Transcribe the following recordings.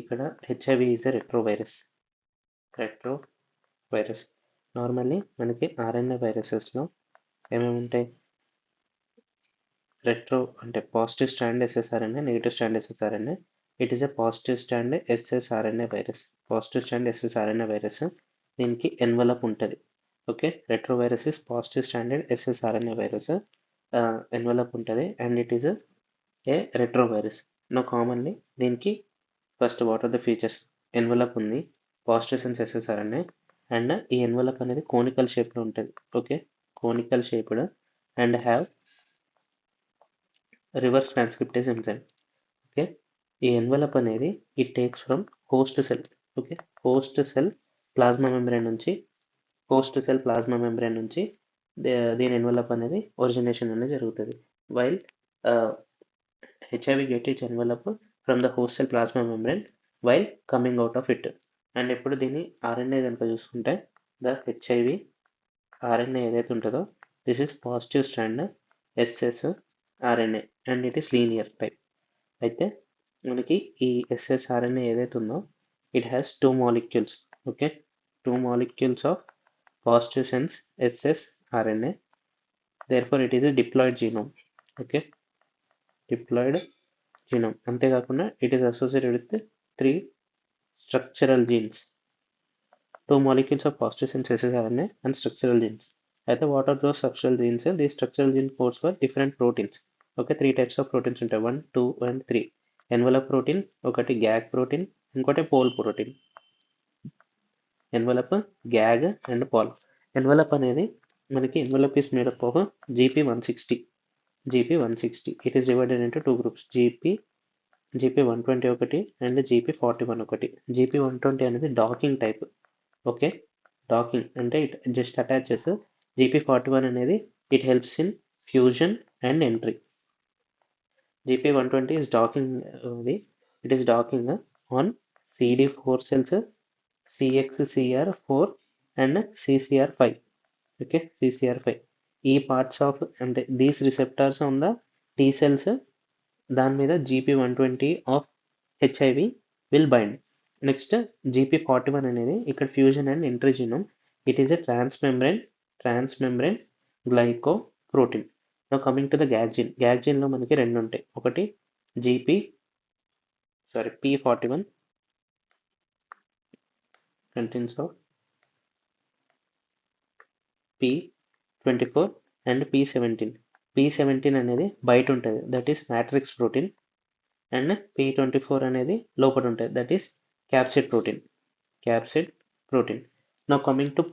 ఇక్కడ HIV is a retrovirus. Retrovirus normally మనకి RNA వైరసెస్లో ఏమేమి ఉంటాయి? రెట్రో అంటే positive strand ssRNA, negative strand ssRNA. It is a positive strand ssRNA virus. Positive strand ssRNA virus దీనికి envelope ఉంటుంది. Okay, retrovirus is positive stranded ssRNA virus, envelope ఉంటుంది and it is a retrovirus. No commonly దీనికి first what are the features? Envelope ఉంది, positive sense ssRNA, and ఈ envelope అనేది conical షేప్లో ఉంటుంది. Okay, conical shaped and have reverse transcriptase enzyme. Okay, ఈ envelope అనేది it takes from host cell. Okay, host cell plasma membrane నుంచి దీని envelope అనేది ఒరిజినేషన్ అనేది జరుగుతుంది. While HIV get it's envelope from the host cell plasma membrane while coming out of it. And ఇప్పుడు దీని RNA కనుక చూసుకుంటే ద హెచ్ఐవి ఆర్ఎన్ఏ ఏదైతే ఉంటుందో this is positive strand ssRNA and it is linear type. అయితే మనకి ఈ ssRNA ఏదైతే ఉందో it has 2 molecules. Okay, 2 molecules of positive sense ssRNA. therefore it is a diploid genome. Okay, diploid genome. అంతేకాకుండా it is associated with 3 structural genes. 2 molecules of positive sense SSRNA and structural genes. అయితే what are those structural genes? These structural gene codes for different proteins. Okay, 3 types of proteins ఉంటాయి, 1, 2 and 3. Envelope protein, ఒకటి gag protein, ఇంకోటి pol protein. Envelope, gag and pol. Envelope అనేది మనకి envelope is made up of GP160. It is divided into 2 groups, GP120 ఒకటి and GP41 ఒకటి. GP120 అనేది docking type. Okay, docking అంటే it just attaches. GP41 అనేది it helps in fusion and entry. GP120 is docking, it is docking on CD4 cells, CXCR4 and CCR5. Okay, CCR5. ఈ parts of అంటే these receptors on the T cells దాని మీద GP120 of HIV will bind. Next GP41 అనేది ఇక్కడ fusion and entry genome. It is a transmembrane glycoprotein. Now coming to the gag gene లో మనకి 2 ఉంటాయి. ఒకటి P41 contains of P24 and P17 అనేది బయట ఉంటుంది, that is matrix protein. And P24 అనేది లోపల ఉంటుంది, that is capsid protein. Now coming to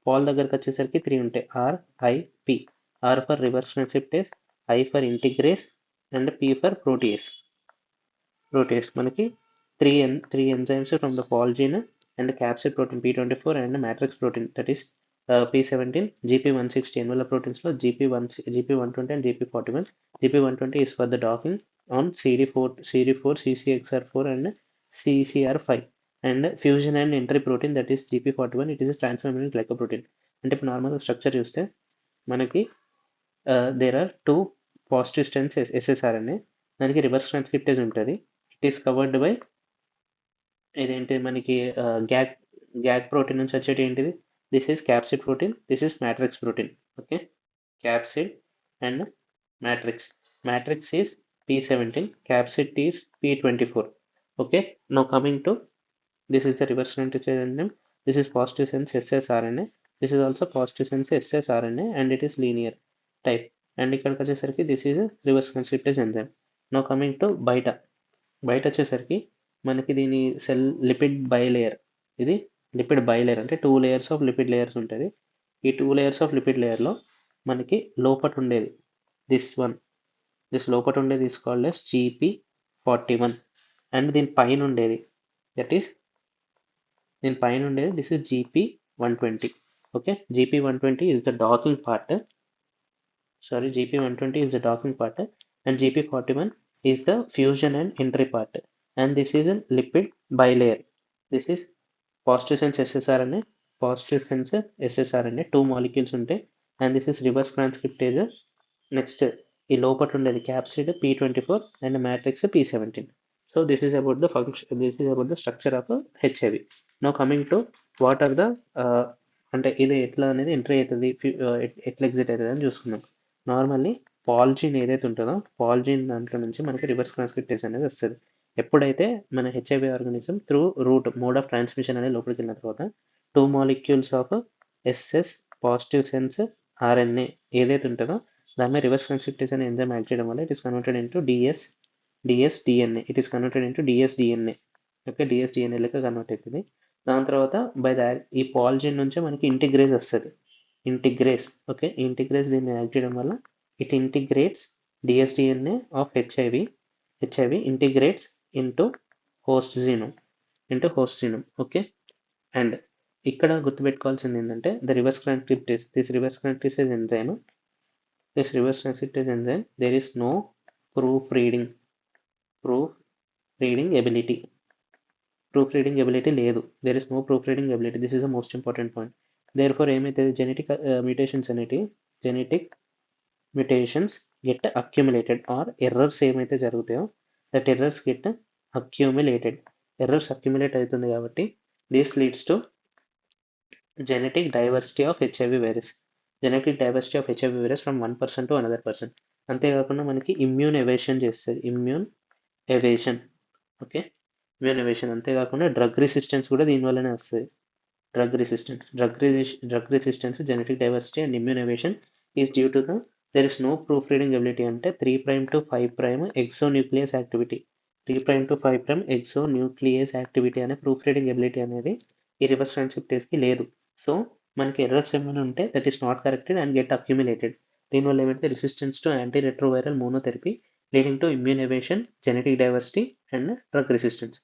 pol దగ్గరకు వచ్చేసరికి 3 ఉంటాయి, RIP. R for reverse transcriptase, I for integrase and P for protease. మనకి 3 enzymes from the Pol gene and capsid protein P24 and matrix protein that is P17, GP160. envelope proteins లో GP120 and GP41. GP120 is for the docking on CD4, CCXR4 and CCR5 and fusion and entry protein that is GP41. it is a transmembrane glycoprotein. అంటే ఇప్పుడు normal structure చూస్తే మనకి there are 2 positive strands SSRNA, దానికి reverse transcriptase ఉంటుంది. It is covered by ఇదేంటి మనకి gag protein నుంచి వచ్చేటి ఏంటిది? This is capsid protein, this is matrix protein. Okay, capsid and matrix is P17, capsid is P24. okay, now coming to this is the reverse transcriptase enzyme. This is positive sense SSRNA, this is also positive sense SSRNA and it is linear type. And ఇక్కడికి వచ్చేసరికి this is reverse transcriptase enzyme. Now coming to బయట వచ్చేసరికి మనకి దీని cell lipid bilayer. ఇది lipid bilayer అంటే 2 layers of lipid layers ఉంటుంది. ఈ 2 layers ఆఫ్ లిపిడ్ లేయర్లో మనకి లోపట ఉండేది దిస్ లోపట ఉండేది is called as GP41 and దీని పైన ఉండేది this is GP120. Okay, GP120 is the docking part. GP120 is the docking part and GP41 is the fusion and entry part. And this is a lipid bilayer. This is positive sense SSRNA, 2 molecules ఉంటాయి and this is reverse transcriptase. Next ఈ లోపల ఉండేది capsid P24 and matrix P17. So this is about the function. This is about the structure of HIV. Now coming to what are the అంటే ఇది ఎట్లా అనేది entry అవుతుంది ఎట్లా exit అవుతుంది అని చూసుకుందాం. నార్మల్లీ పాల్జీన్ ఏదైతే ఉంటుందో పాల్జీన్ దాంట్లో నుంచి మనకి రివర్స్ ట్రాన్స్క్రిప్టేజ్ అనేది వస్తుంది. ఎప్పుడైతే మన HIV organism through route mode of transmission అనేది లోపలికి వెళ్ళిన తర్వాత 2 molecules of SS positive sense RNA ఏదైతే ఉంటుందో దాని మీద రివర్స్ ట్రాన్స్క్రిప్టేజ్ అనే ఎంజైమ్ యాక్ట్ చేయడం వల్ల it is converted into dsDNA. It is converted into dsDNA. Okay, dsDNA లెక్క కన్వర్ట్ అవుతుంది. దాని తర్వాత బై ద ఈ పాల్జిన్ నుంచే మనకి ఇంటిగ్రేస్ వస్తుంది. ఇంటిగ్రేస్, ఓకే, ఇంటిగ్రేస్ దీన్ని యాక్ట్ చేయడం వల్ల it integrates dsDNA of HIV integrates into host genome, okay. And ఇక్కడ గుర్తుపెట్టుకోవాల్సింది ఏంటంటే reverse transcriptase enzyme there is no proofreading ability. Proofreading ability లేదు. There is no proofreading ability. This is the most important point. Therefore ఏమైతే genetic mutations get accumulated or errors ఏమైతే జరుగుతాయో that errors get accumulated. Errors accumulate అవుతుంది కాబట్టి this leads to genetic diversity of HIV virus. Genetic diversity of HIV virus from one person to another person. అంతేకాకుండా మనకి immune evasion చేస్తుంది. Okay, immune evasion. అంతేకాకుండా drug resistance కూడా దీనివల్లనే వస్తుంది. Drug resistance genetic diversity and immune evasion is due to there is no proof reading ability. అంటే 3' to 5' exonuclease activity 3' to 5' exonuclease activity అనే proof reading ability అనేది ఈ reverse ట్రాన్స్క్రిప్టేజ్కి లేదు. So మనకి ఎర్రర్స్ ఏమైనా ఉంటే that is not corrected and get accumulated. దీనివల్ల ఏమంటే resistance to anti retroviral monotherapy leading to immune evasion, genetic diversity and drug resistance.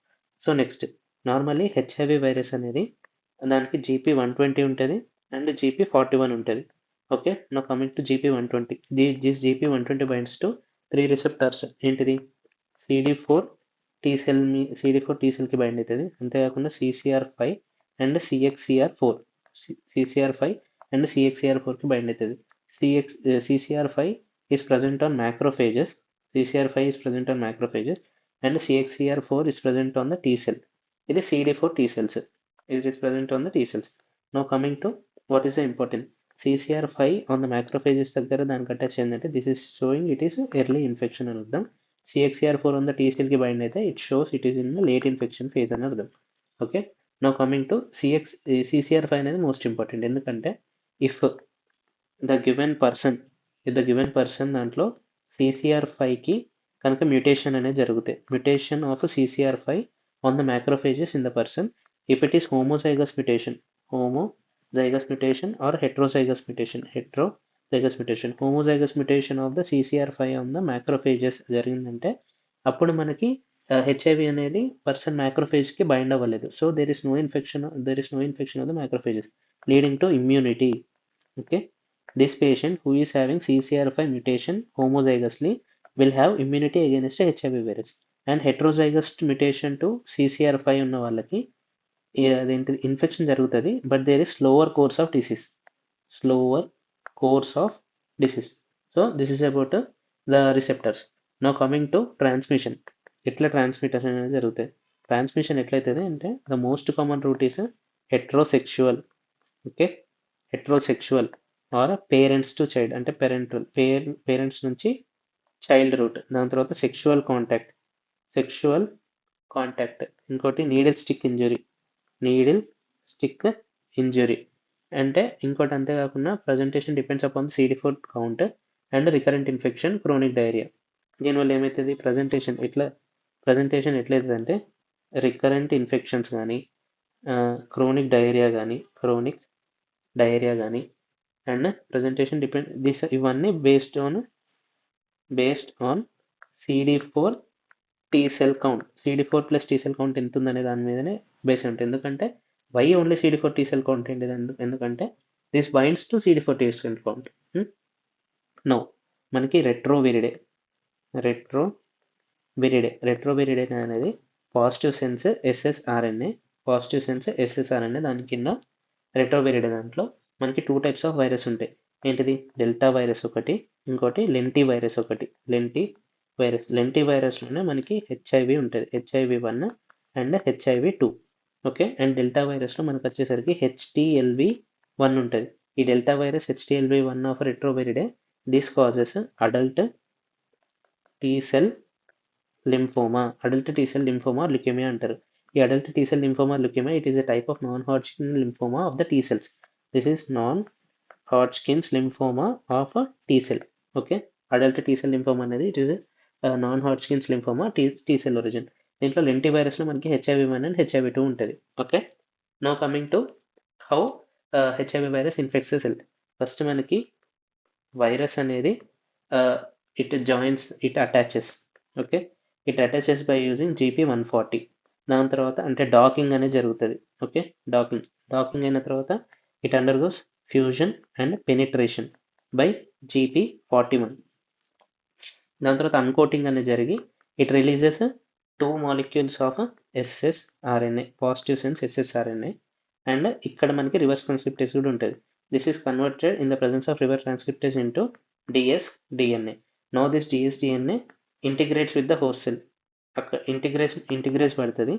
So next, normally HIV virus అనేది దానికి GP120 ఉంటుంది అండ్ GP41 ఉంటుంది. Okay, now coming to GP120. This GP120 binds to 3 receptors. ఏంటిది? CD4 T సెల్కి bind అవుతుంది. అంతేకాకుండా CCR5 and CXCR4కి bind అవుతుంది. CCR5 is present on macrophages. And CXCR4 is present on the T cell. It is CD4 T cells. It is present on the T cells. Now coming to what is the important. CCR5 on the macrophages దగ్గర దానికి attach ఏంటంటే this is showing it is early infection అని అర్థం. CXCR4 on the T cell కి bind అయితే it shows it is in the late infection phase అని అర్థం. Okay, now coming to CCR5 అనేది మోస్ట్ ఇంపార్టెంట్. ఎందుకంటే if the given person దాంట్లో CCR5కి కనుక మ్యూటేషన్ అనేది జరుగుతాయి. Mutation of CCR5 on the macrophages in the person if it is homozygous mutation or heterozygous mutation. Homozygous mutation of the CCR5 on the macrophages జరిగిందంటే అప్పుడు మనకి HIV అనేది person మ్యాక్రోఫేజ్కి bind అవ్వలేదు. So there is no infection of the macrophages leading to immunity. Okay, this patient who is having CCR5 mutation homozygously will have immunity against HIV virus. And heterozygous mutation to CCR5 ఉన్న వాళ్ళకి అదేంటి infection జరుగుతుంది, but there is slower course of disease. So this is about the receptors. Now coming to transmission. ఎట్లా transmission అనేది జరుగుతుంది? Transmission ఎట్లయితుంది అంటే the most common route is heterosexual. Okay, heterosexual or parents to child అంటే parents నుంచి child route. దాని తర్వాత sexual contact. ఇంకోటి నీడిల్ స్టిక్ ఇంజురీ అంటే ఇంకోటి. అంతేకాకుండా presentation depends upon CD4 count and recurrent infection, chronic diarrhoea. దీనివల్ల ఏమవుతుంది? ప్రజెంటేషన్ ఎట్లయితుంది అంటే రికరెంట్ ఇన్ఫెక్షన్స్ కానీ క్రోనిక్ డయేరియా కానీ అండ్ ప్రజెంటేషన్ ఇవన్నీ based on CD4 T cell count. CD4 plus T cell count ఎంత ఉందనే దాని మీదనే బేస్ ఉంటుంది. ఎందుకంటే why only CD4 T cell count ఏంటిది? ఎందుకంటే this binds to CD4 T cell count. No మనకి రెట్రోవిరిడే అనేది పాజిటివ్ సెన్స్ SSRNA దాని కింద రెట్రోవిరిడే. దాంట్లో మనకి 2 types ఆఫ్ వైరస్ ఉంటాయి. ఏంటిది? డెల్టా వైరస్ ఒకటి, ఇంకోటి లెంటి వైరస్ ఒకటి. వైరస్. లెంటి వైరస్లోనే మనకి హెచ్ఐవి ఉంటుంది, HIV 1 and HIV 2. Okay, and delta వైరస్లో మనకు వచ్చేసరికి HTLV 1 ఉంటుంది. ఈ delta virus HTLV 1 of retroviridae this causes adult T cell lymphoma. Adult T cell lymphoma leukaemia అంటారు. ఈ adult T cell lymphoma leukaemia it is a type of non Hodgkin lymphoma of the T cells. This is non Hodgkin's lymphoma of tea cell. Okay, adult T cell lymphoma అనేది it is non Hodgkin's lymphoma T cell origin. దీంట్లో lenti వైరస్లో మనకి HIV 1 and HIV 2 ఉంటుంది. Okay, now coming to how HIV virus infects the cell. First మనకి virus అనేది it attaches. Okay, it attaches by using GP140. దాని తర్వాత అంటే docking అనేది జరుగుతుంది. ఓకే, డాకింగ్ అయిన తర్వాత it undergoes fusion and penetration by GP41. దాని తర్వాత అన్కోటింగ్ అనేది జరిగి it releases 2 molecules of SSRNA, positive sense SSRNA. And ఇక్కడ మనకి రివర్స్ ట్రాన్స్క్రిప్టేజ్ కూడా ఉంటుంది. This is converted in the presence of reverse transcriptase into dsDNA. Now this dsDNA integrates with the host cell. అక్కడ ఇంటిగ్రేస్ పడుతుంది.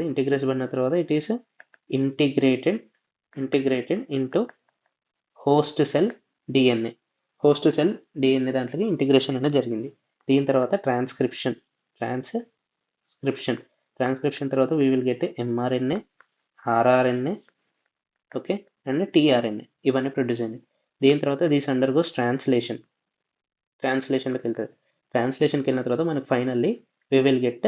ఇంటిగ్రేస్ పడిన తర్వాత it is integrated into host cell DNA. Host cell DNA దాంట్లోకి integration అనేది జరిగింది. దీని తర్వాత ట్రాన్స్క్రిప్షన్ తర్వాత we will get mRNA, rRNA, okay, and tRNA. ఇవన్నీ ప్రొడ్యూస్ అయింది. దీని తర్వాత దీస్ అండర్గోస్ ట్రాన్స్లేషన్లోకి వెళ్తుంది. ట్రాన్స్లేషన్కి వెళ్ళిన తర్వాత మనకు finally we will get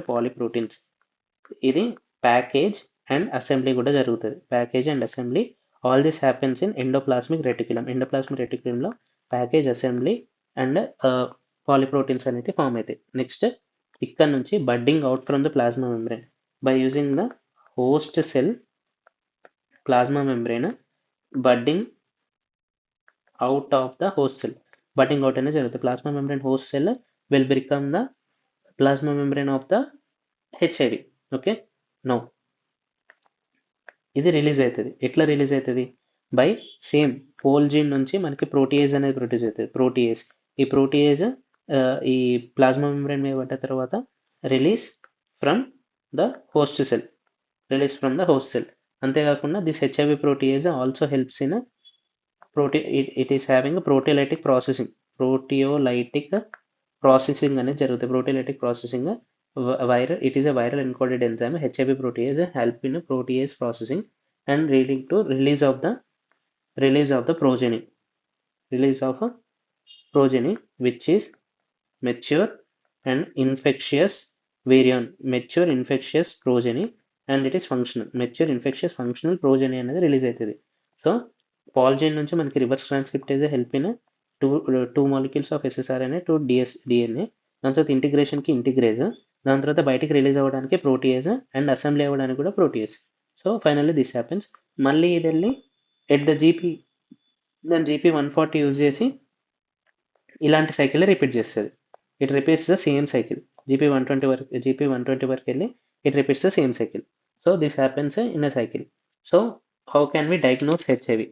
polyproteins. ఇది ప్యాకేజ్ అండ్ అసెంబ్లీ కూడా జరుగుతుంది. All this happens in endoplasmic రెటిక్యులంలో ప్యాకేజ్, అసెంబ్లీ అండ్ పాలీప్రోటీన్స్ అనేవి ఫామ్ అవుతాయి. నెక్స్ట్ ఇక్కడ నుంచి budding out from the plasma membrane by using the host cell plasma membrane. Budding out of the host cell, budding out అనేది జరుగుతుంది. Plasma membrane host cell will become the plasma membrane of the HIV. Okay, no ఇది release అవుతుంది. ఎట్లా release అవుతుంది? By same pole gene నుంచి మనకి protease అనేది produce అవుతుంది. ఈ ప్రోటీయేజ్ ఈ ప్లాస్మా మెంబ్రెయిన్ మీద పడ్డ తర్వాత release from the host cell. అంతేకాకుండా this HIV protease also helps in it is having proteolytic processing అనేది జరుగుతుంది. Proteolytic processing it is a viral encoded enzyme. HIV protease help in protease processing and leading to release of the progeny which is mature and infectious virion. Mature infectious progeny and it is functional. Mature infectious functional progeny అనేది release అవుతుంది. So Paul gene నుంచి మనకి reverse transcriptase help in two molecules of SSRNA to DNA. దాని తర్వాత ఇంటిగ్రేషన్కి ఇంటిగ్రేజ్, దాని తర్వాత బయటికి release అవ్వడానికి ప్రోటీయేజ్ అండ్ అసెంబ్లీ అవ్వడానికి కూడా protease. So finally this happens. మళ్ళీ ఇది వెళ్ళి ఎట్ ద దాని GP140 యూజ్ చేసి ఇలాంటి సైకిల్ రిపీట్ చేస్తుంది. It repeats the same cycle. GP120 వరకు వెళ్ళి it repeats the same cycle. So this happens in a cycle. So how can we diagnose HIV?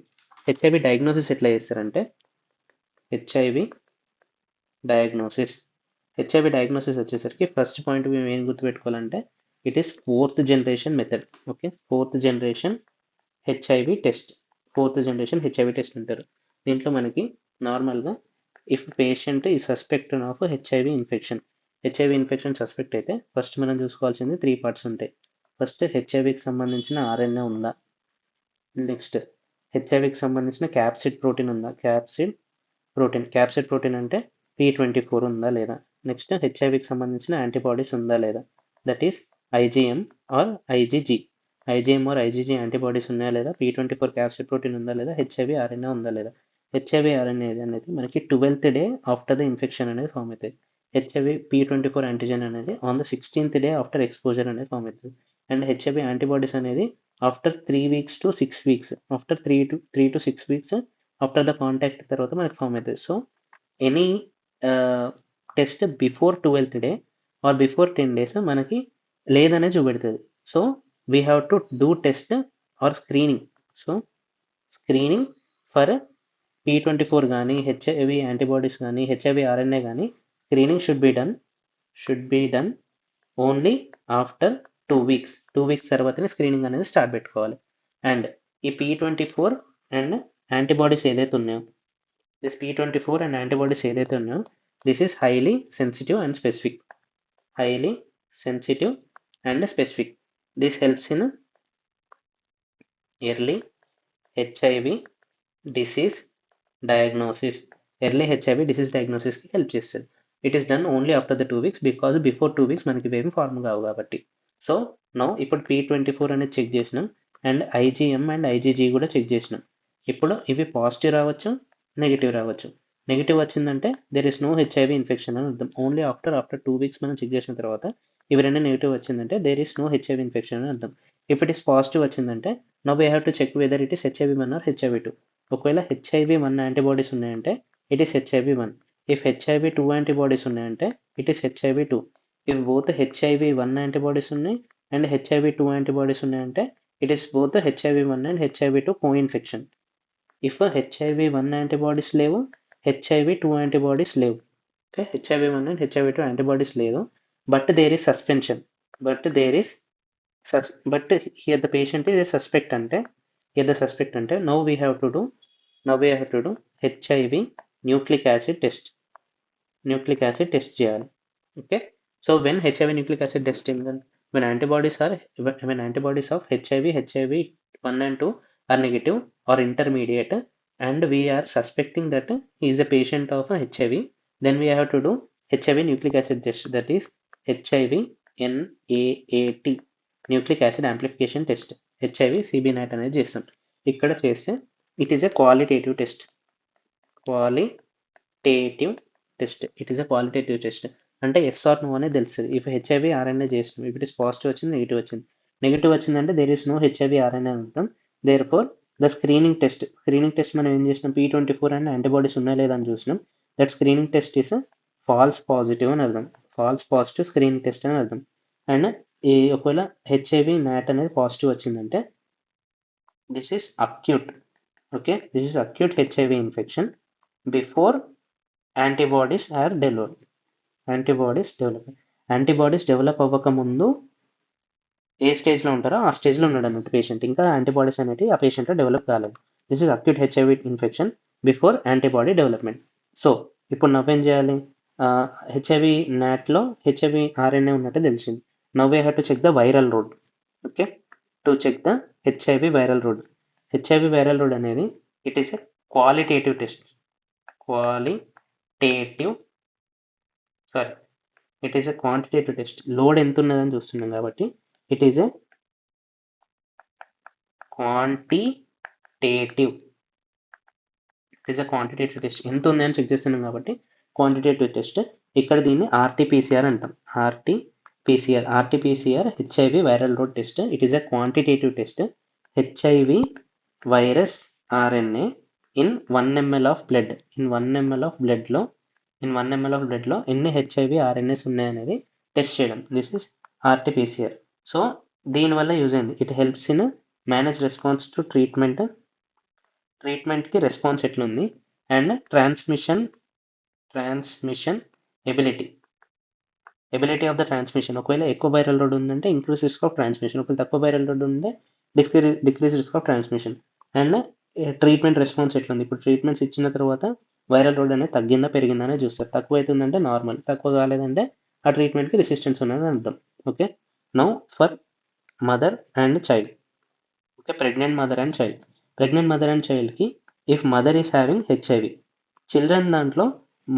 HIV diagnosis ఎట్లా చేస్తారంటే HIV diagnosis వచ్చేసరికి first point మేము ఏం గుర్తుపెట్టుకోవాలంటే it is 4th generation method. Okay, 4th generation HIV test అంటారు. దీంట్లో మనకి నార్మల్గా ఇఫ్ పేషెంట్ ఈ suspect of HIV infection suspect అయితే ఫస్ట్ మనం చూసుకోవాల్సింది 3 parts ఉంటాయి. ఫస్ట్ హెచ్ఐవికి సంబంధించిన ఆర్ఎన్ఏ ఉందా, నెక్స్ట్ హెచ్ఐవికి సంబంధించిన క్యాప్సిడ్ ప్రోటీన్ ఉందా, క్యాప్సిడ్ ప్రోటీన్ అంటే P24 ఉందా లేదా, నెక్స్ట్ హెచ్ఐవికి సంబంధించిన యాంటీబాడీస్ ఉందా లేదా, that is IgM or IgG antibodies ఉన్నాయా లేదా, P24 క్యాప్సిడ్ ప్రోటీన్ ఉందా లేదా, హెచ్ఐవి ఆర్ఎన్ఏ ఉందా లేదా. హెచ్ఐవి ఆర్ఎన్ఏ అనేది మనకి 12th day after the infection అనేది ఫామ్ అవుతుంది. హెచ్ఐవి P24 యాంటీజెన్ అనేది on the 16th day after exposure అనేది ఫామ్ అవుతుంది. అండ్ హెచ్ఐవి యాంటీబాడీస్ అనేది after 3 weeks to 6 weeks, after 3 to 6 weeks after the contact తర్వాత మనకి ఫామ్ అవుతుంది. So any test before 12th day or before 10 days మనకి లేదనే చూపెడుతుంది. So we have to do test or screening. So screening for P24 కానీ HIV antibodies కానీ HIV RNA కానీ screening should be done only after 2 weeks. 2 weeks తర్వాతనే screening అనేది start పెట్టుకోవాలి. And ఈ P24 అండ్ యాంటీబాడీస్ ఏదైతే ఉన్నాయో దిస్ P24 అండ్ యాంటీబాడీస్ ఏదైతే ఉన్నాయో this is highly sensitive and specific. highly sensitive and specific. This helps in early HIV disease diagnosis. Early HIV disease diagnosis కి help చేస్తుంది. It is done only after the 2 weeks because before 2 weeks మనకి ఇవేమి form కావు కాబట్టి. So no ఇప్పుడు P24 అనేది check చేసినాం and IgM and IgG కూడా చెక్ చేసినాం. ఇప్పుడు ఇవి పాజిటివ్ రావచ్చు, నెగిటివ్ రావచ్చు. నెగిటివ్ వచ్చిందంటే there is no HIV infection అని అర్థం. ఓన్లీ ఆఫ్టర్ 2 weeks మనం చెక్ చేసిన తర్వాత ఇవి రెండు నెగిటివ్ వచ్చిందంటే there is no HIV infection అని అర్థం. ఇఫ్ ఇట్ ఇస్ పాజిటివ్ వచ్చిందంటే no we have to check whether it is HIV1 or HIV2. ఒకవేళ HIV1 యాంటీబాడీస్ ఉన్నాయంటే it is HIV1. If HIV2 antibodies ఉన్నాయంటే it is HIV2. If both HIV1 antibodies ఉన్నాయి and HIV2 antibodies ఉన్నాయంటే it is both HIV1 and HIV2 coinfection. If HIV1 antibodies లేవు, HIV2 antibodies లేవు. Okay, HIV1 and HIV2 antibodies లేదు, but there is suspension. But here the patient is suspect అంటే now we have to do HIV nucleic acid test. చేయాలి. Okay, so when HIV nucleic acid test when antibodies of HIV1 and 2 are negative or intermediate and we are suspecting that he is a patient of HIV, then we have to do HIV nucleic acid test, that is HIV NAAT, nucleic acid amplification test. HIV CB-NAT అనేది చేస్తాం. ఇక్కడ చేస్తే it is a qualitative test. It is a qualitative test అంటే yes or no అనేది తెలుస్తుంది. If HIV RNA చేస్తున్నాం, if it is positive వచ్చింది, negative వచ్చిందంటే there is no HIV RNA అని అర్థం. Therefore the screening test మనం ఏం చేసినాం, P24 అండ్ యాంటీబాడీస్ ఉన్నాయా లేదా అని చూసినాం. That screening test is false positive అని అర్థం. ఫాల్స్ పాజిటివ్ స్క్రీనింగ్ టెస్ట్ అని అర్థం. అండ్ ఈ ఒకవేళ హెచ్ఐవి నాట్ అనేది పాజిటివ్ వచ్చిందంటే this is acute. Okay, this is acute HIV infection before antibodies are developed. Antibodies develop అవ్వక ముందు ఏ స్టేజ్లో ఉంటారో ఆ స్టేజ్లో ఉన్నాడు అన్నట్టు పేషెంట్. ఇంకా యాంటీబాడీస్ అనేవి ఆ పేషెంట్లో డెవలప్ కాలేదు. This is acute HIV infection before antibody development. So ఇప్పుడు నవ్వేం చేయాలి, హెచ్ఐవి నాట్లో హెచ్ఐవి ఆర్ఎన్ఏ ఉన్నట్టు తెలిసింది. Now we have to check the viral load. Okay, to check the HIV viral load. HIV viral load అనేది it is a qualitative test. It is a quantitative test. Load ఎంత ఉన్నదని చూస్తున్నాం కాబట్టి it is a quantitative test. ఎంత ఉంది అని check చేస్తున్నాం కాబట్టి క్వాంటిటేటివ్ టెస్ట్. ఇక్కడ దీన్ని RT-PCR అంటాం. RT-PCR HIV viral load test. It is a quantitative test. HIV virus RNA in 1 ml of blood. In 1 ml of బ్లడ్లో ఎన్ని హెచ్ఐవి ఆర్ఎన్ఏస్ ఉన్నాయనేది టెస్ట్ చేయడం. This is RT-PCR. సో దీనివల్ల యూజ్ అయింది. It helps in manage response to ట్రీట్మెంట్కి response ఎట్లుంది and transmission ability of the transmission. ఒకవేళ ఎక్కువ వైరల్ లోడ్ ఉందంటే ఇంక్రీజ్ రిస్క్ ఆఫ్ ట్రాన్స్మిషన్, ఒకవేళ తక్కువ వైరల్ లోడ్ ఉంటే decrease risk of transmission. And treatment response ఎట్లుంది. ఇప్పుడు ట్రీట్మెంట్స్ ఇచ్చిన తర్వాత వైరల్ లోడ్ అనేది తగ్గిందా పెరిగిందా అనేది చూస్తారు. తక్కువ అవుతుందంటే నార్మల్, తక్కువ కాలేదంటే ఆ ట్రీట్మెంట్కి రెసిస్టెన్స్ ఉన్నది అర్థం. Okay, now for mother and child. Okay, pregnant mother and చైల్డ్కి if mother is having HIV, children దాంట్లో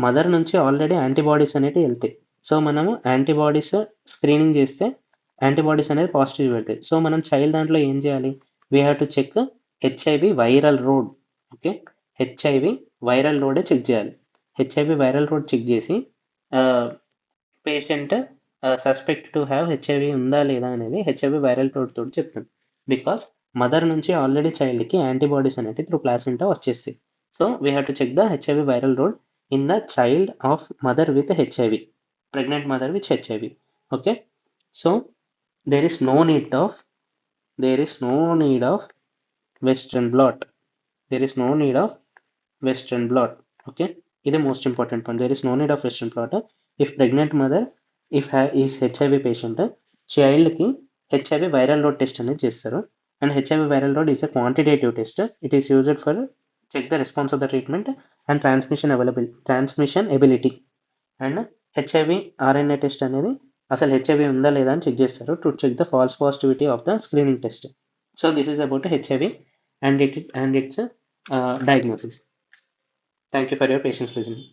మదర్ నుంచి ఆల్రెడీ యాంటీబాడీస్ అనేవి వెళ్తాయి. సో మనము యాంటీబాడీస్ స్క్రీనింగ్ చేస్తే యాంటీబాడీస్ అనేది పాజిటివ్ పెడతాయి. సో మనం చైల్డ్ దాంట్లో ఏం చేయాలి, we have to check HIV viral load. Okay, HIV viral లోడే చెక్ చేయాలి. హెచ్ఐవి వైరల్ లోడ్ చెక్ చేసి patient suspect to have HIV ఉందా లేదా అనేది హెచ్ఐవి వైరల్ లోడ్ తోటి చెప్తాం. బికాస్ మదర్ నుంచి ఆల్రెడీ చైల్డ్కి యాంటీబాడీస్ అనేవి త్రూ ప్లాసెంటా వచ్చేస్తాయి. So we have to check the HIV viral load in the child of mother with HIV, pregnant mother with HIV. Okay, so there is no need of Western blot. Western blot. Okay, ఇది most important point. There is no need of western blot if pregnant mother is HIV patient. చైల్డ్కి HIV viral load test అనేది చేస్తారు. And HIV viral load is a quantitative test. It is used for check the response of the treatment and transmission ability. And HIV RNA test అనేది అసలు హెచ్ఐవి ఉందా లేదా అని check చేస్తారు to check the false positivity of the screening test. So this is about HIV and its diagnosis. Thank you for your patience listening.